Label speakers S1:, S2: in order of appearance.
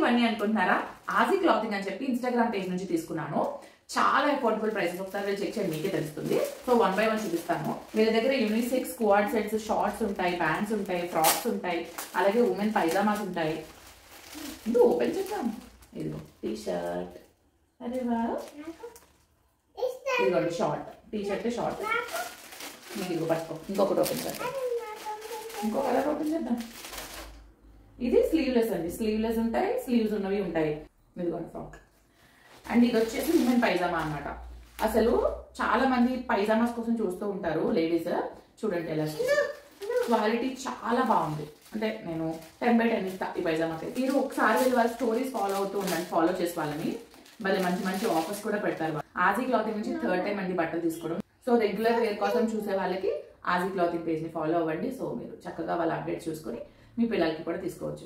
S1: ఇవన్నీ అనుకుంటున్నారా? Aussie clothing అని చెప్పి ఇన్స్టాగ్రామ్ పేజ్ నుంచి తీసుకున్నాను. చాలా అఫోర్డబుల్ ప్రైసెస్. ఒకసారి వీళ్ళు చెక్ చేయండి, మీకే తెలుస్తుంది. సో 1 by 1 చూపిస్తాను. వీళ్ళ దగ్గర యూనిసెక్స్ స్క్వాడ్ సెట్స్, షార్ట్స్ ఉంటాయి, ప్యాంట్స్ ఉంటాయి, ఫ్రాక్స్ ఉంటాయి, అలాగే ఉమెన్ పైజామాస్ ఉంటాయి. ఇది ఓపెన్ చేద్దాం. ఇదిగో టీ షర్ట్, అరే వా, ఇదిగోండి షార్ట్ టీ షర్ట్, షార్ట్. మీకు ఇదిగో పట్టుకో. ఇంకొకటి ఓపెన్ చేద్దాం, ఇంకో కలర్ ఓపెన్ చేద్దాం. ఇది స్లీవ్లెస్ అండి, స్లీవ్లెస్ ఉంటాయి, స్లీవ్స్ ఉన్నవి ఉంటాయి. ఇదిగోండి ఫ్రాక్. అండ్ ఇది వచ్చేసి ఉమెన్ పైజామా అన్నమాట. అసలు చాలా మంది పైజామాస్ కోసం చూస్తూ ఉంటారు లేడీస్. చూడండి ఎలా క్వాలిటీ చాలా బాగుంది. అంటే నేను 10 by 10 ఇస్తా ఈ పైజామాకి. మీరు ఒకసారి వెళ్ళి వాళ్ళ స్టోరీస్ ఫాలో అవుతూ ఉండండి, ఫాలో చేసి వాళ్ళని. మళ్ళీ మంచి మంచి ఆఫర్స్ కూడా పెడతారు. ఆజీ క్లాతింగ్ నుంచి 3rd time అండి బట్టలు తీసుకోవడం. సో రెగ్యులర్ వేర్ కోసం చూసే వాళ్ళకి ఆజీ క్లాతింగ్ పేజ్ ని ఫాలో అవ్వండి. సో మీరు చక్కగా వాళ్ళ అప్డేట్స్ చూసుకొని మీ పిల్లలకి కూడా తీసుకోవచ్చు.